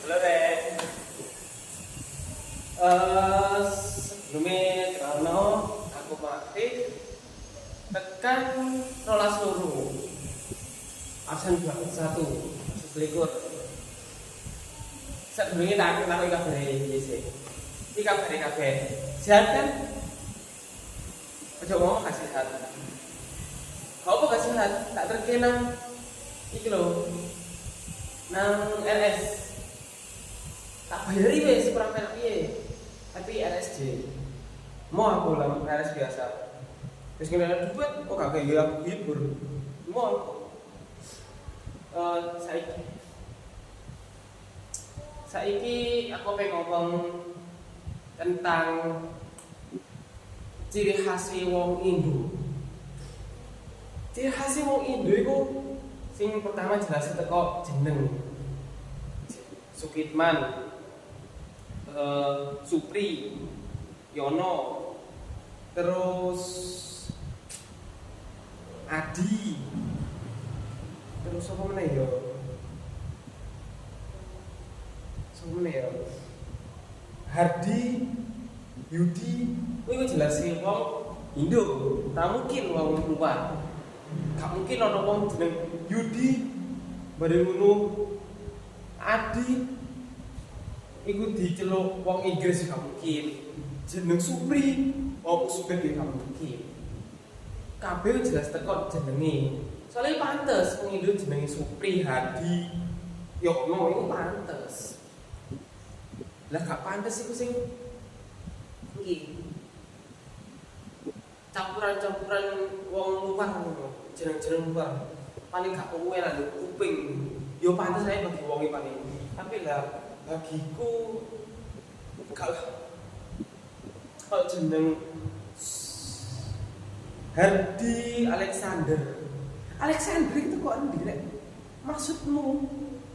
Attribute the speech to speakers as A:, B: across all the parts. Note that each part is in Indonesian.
A: Boleh. Sebelumnya karena aku aktif tekan rolas loro absen 21 selikur sebelumnya tak lakukan kabar ini kabar kabeh sehat kan? Ojo ngomong gak sehat kau apa gak sehat? Tak terkenang iki lho nang RS tak bayari wes kurang penak piye tapi RSJ mau aku lah RS biasa terus kena duit kok gak kayak aku hibur mau saiki aku pengen ngomong tentang ciri khas wong Indo. Ciri khas wong Indo itu sing pertama jelas teko jeneng Sukitman, Supri, Yono, terus Adi, terus apa mana ya? Hardi, Yudi, itu jelas sih wong Indo. Tak mungkin wong luar. Gak mungkin orang wong jeneng Yudi, bareng ngono Adi, iku diceluk wong Inggris gak mungkin. Jeneng Supri, wong Uzbek gak mungkin. Kabeh jelas teko jenenge. Soalnya pantes wong Indo jenenge Supri, Hadi, Yokno itu pantes. Lah gak pantes iku sing iki. Campuran-campuran wong luar ngono, jeneng-jeneng luar. Paling gak kowe lah kuping. Yo pantes ae bagi wong iki paling. Tapi lah bagiku kalau jeneng Hardi Alexander itu kok endi rek? Maksudmu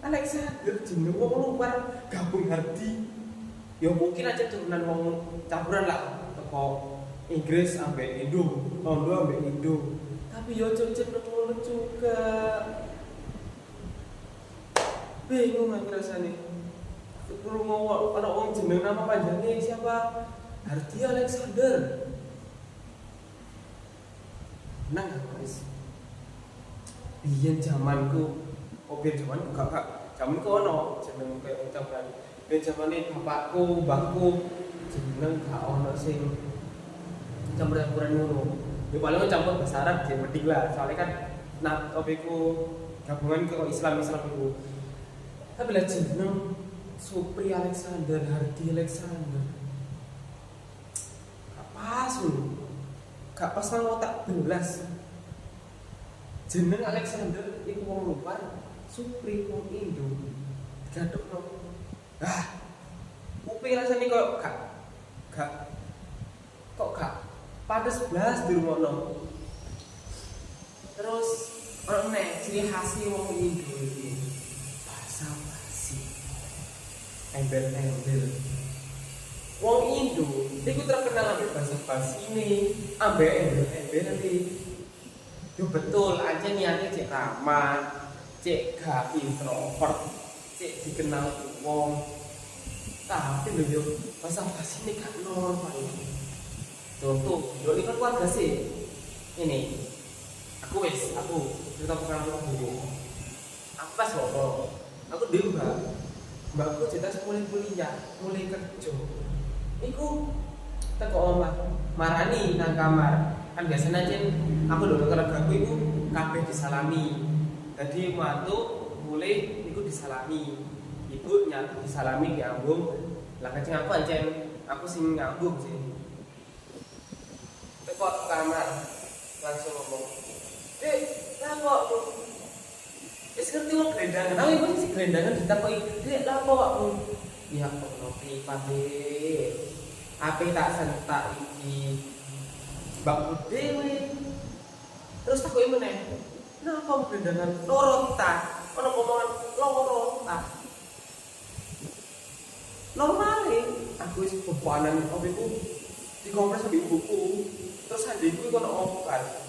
A: Alexander jeneng wong luar gabung Hardi. Ya mungkin aja turunan wong campuran lah teko Inggris ambek Indo, Tondo ambek Indo. Tapi yo jeneng ngono juga. Bingung aku rasanya. Perlu ngomong ada orang jeneng nama panjangnya siapa? Hardi Alexander. Nang guys. Biyen zamanku, biyen zamanku gak zamanku ono jeneng kayak ucapan. Biyen zamane bapakku, mbahku jeneng gak ono sing campur-campuran ngono. Ya paling campur bahasa Arab ya mending lah. Soalnya kan nah topikku gabungan ke Islam itu. Tapi lah jeneng Supri Alexander, Hardi Alexander. Gak pas lho. Gak pas nang otak belas. Jeneng Alexander iku wong luar, Supri wong Indo. Gadokno. Kuping rasane kok gak pantes blas dirungokno. Terus ono nek ciri khas wong Indo iki. Basa-basi. Embel-embel. Wong Indo iku terkenal ambek basa-basi ini, ambek embel-embel iki. Yo betul aja niatnya cek ramah, cek gak introvert, cek dikenal wong. Tapi lho yo basa-basi ini gak normal. Contoh, yo ini kan keluarga sih. Ini aku cerita pengalaman dulu. Aku pas ngobrol, aku dhewe mbakku cerita mulai kuliah, mulai kerja. Iku teko omah, marani nang kamar. Kan biasanya aja aku dulu keluarga aku itu kabeh disalami. Jadi waktu mulai iku disalami. Ibu nyatu disalami diambung. Lah kacang aku aja aku sing ngambung sih. Teko kamar langsung ngomong. Lah kok wis ngerti wong glendangan. Aku iku sing glendangan ditakoki, "Dek, lah kok?" Ya kok pripate. Ape tak sentak iki. Mbakku dhewe. Terus takoki meneh. Napa glendangan loro ta? Ono omongan loro ta? Normale aku wis bebanan opo iku dikompres sampe buku. Terus adikku iku ono obat.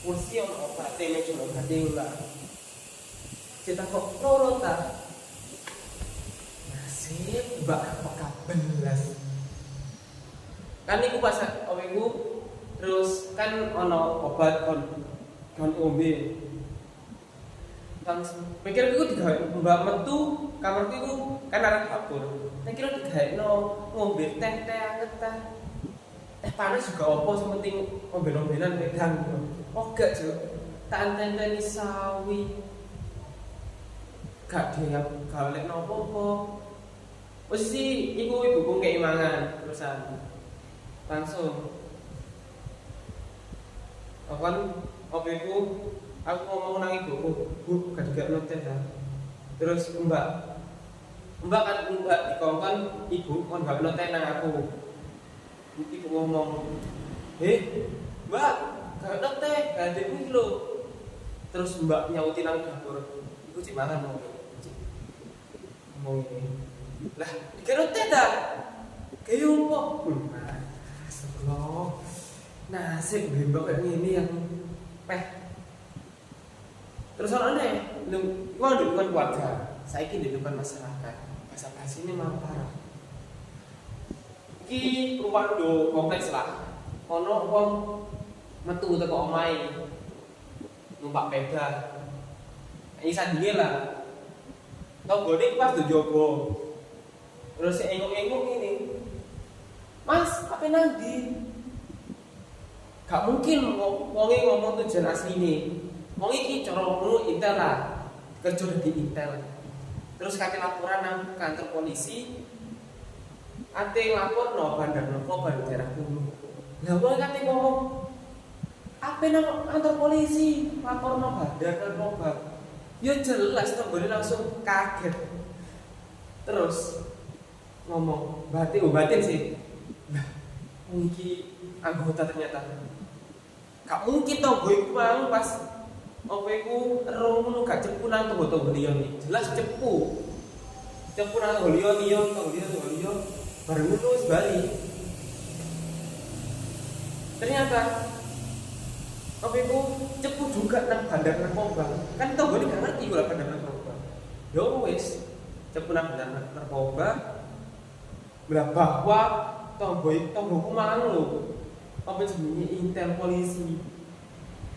A: Kursi ono obat teme cuma gede lah. Cerita kok loro ta? kan iku pas omeku terus kan ono obat kon ombe langsung mikir iku digawe mbak metu kamarku iku kan arep dapur nek kira digawe ngombe teh anget teh panas juga opo sing penting omben-ombenan wedang oh gak jo tak anteni sawi gak diap galek nopo-opo posisi iku ibuku ngek mangan terusan langsung opeku aku ngomong nang ibuku bu gak nonton ya terus mbak dikongkon ibu kon gak nonton nang aku ibu ngomong mbak gak nonton gak iki lho terus mbak nyauti nang dapur iku cek mangan ngomong ini lah dikira teh dah kayak opo astagfirullah nasib mbak kayak gini yang terus orang aneh gua di depan keluarga saya di depan masyarakat bahasa ini malah parah iki perubahan do kompleks lah ono wong metu teko omahe numpak peda ini sandinge lah tau gede pas do jogo terus engok-engok ini mas apa nandi gak mungkin wonge ngomong tujuan asline wong iki cara ngono intel lah kerja di intel terus kate laporan nang kantor polisi ate lapor no bandar narkoba di daerah Kulo lah wong kate ngomong apa nang kantor polisi lapor no bandar narkoba ya jelas to gone langsung kaget terus ngomong batin sih lah wong iki anggota ternyata gak mungkin to gue mau pas opeku rono gak cepu nang tonggo-tonggo liya iki jelas cepu nang tonggo liya bareng ngono wis bali ternyata opeku cepu juga nang bandar narkoba kan tonggo iki gak ngerti kok bandar narkoba yo wis cepu nang bandar narkoba bahwa tonggoku mang lho apa jenenge intel polisi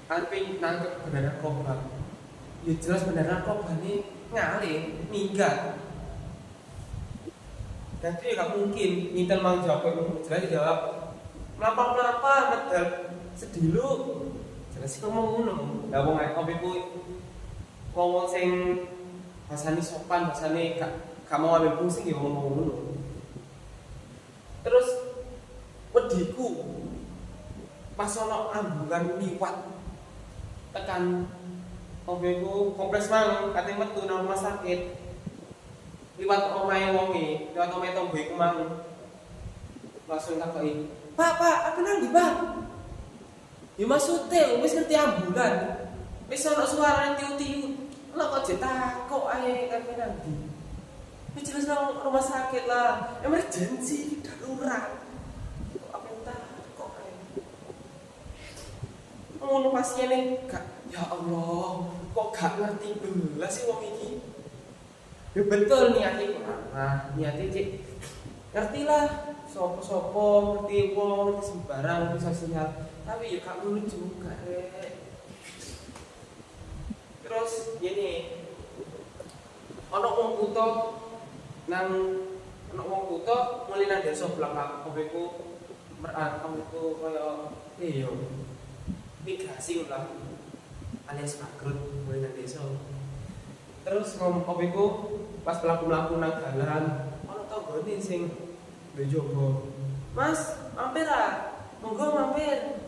A: arep nangkep bandar narkoba ya jelas bandar narkoba ini ngalih minggat jadi gak mungkin intel mang jawab jelas dijawab melapa medal sedilu jelas ngomong ngono lah wong opeku ngomong sing bahasane sopan bahasane gak mau ambil pusing ya ngomong ngono terus wediku pas ono ambulan liwat tekan omeku kompleks mang kate metu nang rumah sakit liwat omahe wonge liwat omahe tonggo iku mang langsung takoki pak apa nang ndi pak ya maksude wis ngerti ambulan wis ono suara tiu-tiu lho kok ditakok ae kan nang ndi wis jelas nang rumah sakit lah emergency darurat ngono pasiene gak ya Allah kok gak ngerti belas sih wong iki ya betul niate niate cek ngertilah sopo ngerti wong ngerti sembarang ngerti sosial tapi ya gak ngono juga terus gini ono wong kuto mulai nang desa belakang obeku kamuku kaya yo migrasi ulah alias bangkrut mulai nang desa terus ngomong opeku pas mlaku-mlaku nang dalan ono tanggane sing njogo mas mampir ah monggo mampir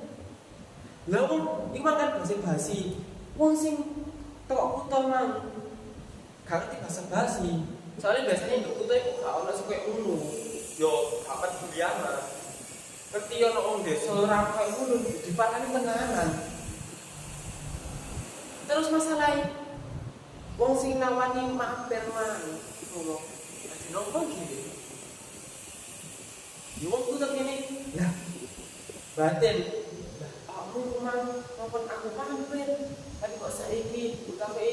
A: lha wong iki kan basa-basi wong sing teko kutho mang gak ngerti basa-basi soalnya biasanya nduk kutho iku gak ono sing koyo ngono yo gak peduli ngerti ono wong desa ora kaya ngono dipatani tenanan. Terus masalah wong sing nawani mampir man ngono. Dadi nopo iki? Yo wong kudu kene. Lah batin. Lah aku man maupun aku mampir. Tapi kok saiki utape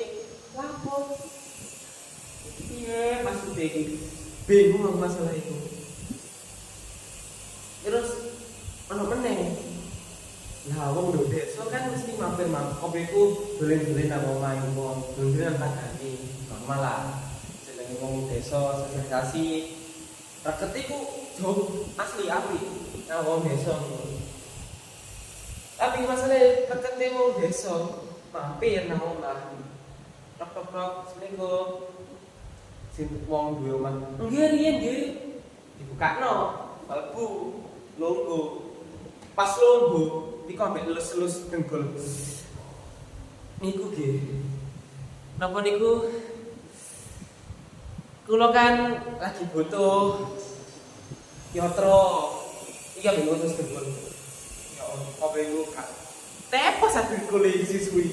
A: lapo? Piye maksud iki? Bingung masalah itu. Terus iku dolen-dolen nang omah iku, dolen-dolen tanggane. Normal lah. Jenenge wong desa sosialisasi. Raket iku asli api nang wong desa. Tapi masalah raket wong desa mampir nang omah. Tok-tok selingkuh. Sing wong duwe omah. Nggih riyen nggih. Dibukakno, mlebu, lungguh. Pas lungguh iku ambek elus-elus dengkul. Niku nggih. Napa niku? Kula kan lagi butuh yatra. Iki ambek elus dengkul. Ya apa iku gak tepos sak dengkul iki siswi.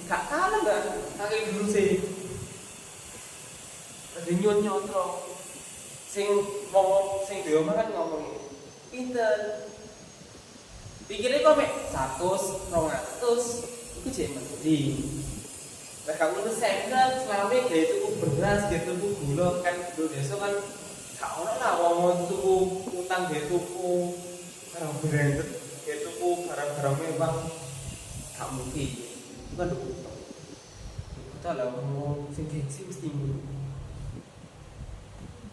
A: Gak kalah enggak kaki dulu sih. Ada nyot-nyotro. Sing ngomong sing dhewe omah kan ngomong pinter. Pikirnya kok mek 100, 200 itu jek mending. Lah kamu tuh sengkel selama kayak tuku beras, kayak tuku gula kan dulu desa kan gak ono lah wong tuku utang kayak tuku barang branded, kayak tuku barang-barang mewah gak mungkin. Itu kan utang. Kita lah ngomong sing gengsi mesti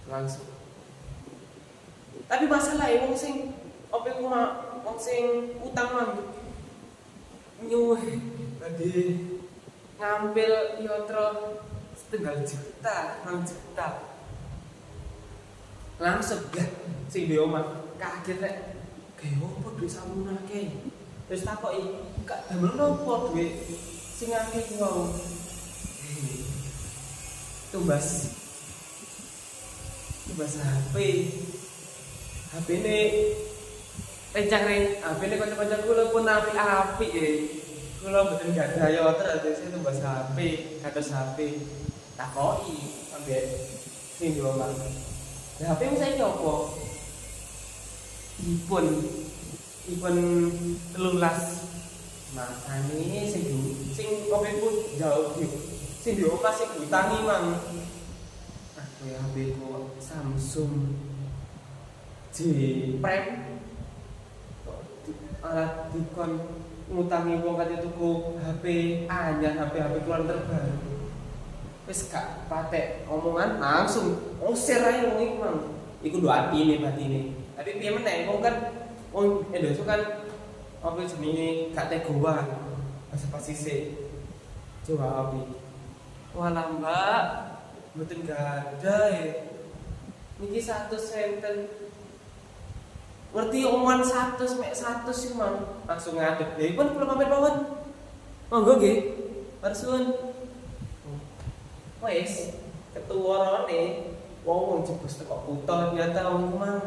A: langsung. Tapi masalah ya wong sing apa iku wong sing utang mang nyuweh tadi ngambil yotro 1,5 juta, 6 juta. Langsung gak sing di omah kaget rek. Gawe opo duit samono akeh. Terus takoki, "Kak damel nopo duit sing akeh ku wau?" Tumbas HP. HP ini pencari HP ini kanca-kanca kula pun apik-apik ya. Kula mboten gadah yoter terus itu bahasa HP, kados HP. Takoki ambek sing yo omah. Lah HP mu saiki opo? iPhone 13. Makane sing opo iku jauh iki. Sing di omah sing diutangi mang. Aku ya HP ku Samsung J Prime. Alat dikon ngutangi wong kate tuku HP anyar, HP keluaran terbaru. Wis gak patek omongan langsung usir ae wong iku mang. Iku ndo atine batine. Tapi piye meneh wong kan wong Indonesia kan apa jenenge gak tegoan. Pas sisik. Coba api. Walah Mbak, mboten gadah ya. Niki 100 senten. Ngerti omongan 100 mek 100 sih mang langsung ngadeg. Lha pun kula pamit mawon. Monggo nggih. Parsuwun. Wes ketuwarane wong jebus teko kutha nyata wong mang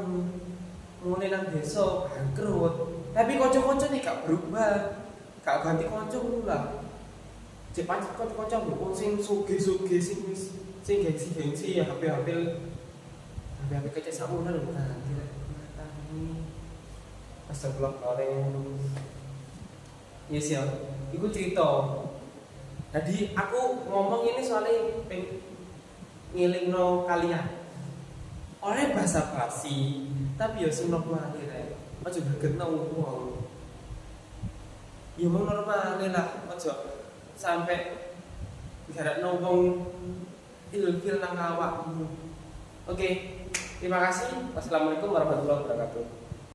A: mune nang desa bangkrut. Tapi kanca-kancane gak berubah. Gak ganti kanca ngono lah. Cek pancet kanca-kanca wong sing sugih-sugih sing gengsi-gengsi ya HP kecek sakmono lho ganti rek. Astagfirullah kaleng. Yes ya, iku cerita. Jadi aku ngomong ini soalnya ngilingno kalian. Oleh bahasa basi, tapi ya sing normal rek. Aja gregetno wong. Ya mung normal lah, aja sampai garakno wong ilfil nang awakmu. Oke, terima kasih. Wassalamualaikum warahmatullahi wabarakatuh.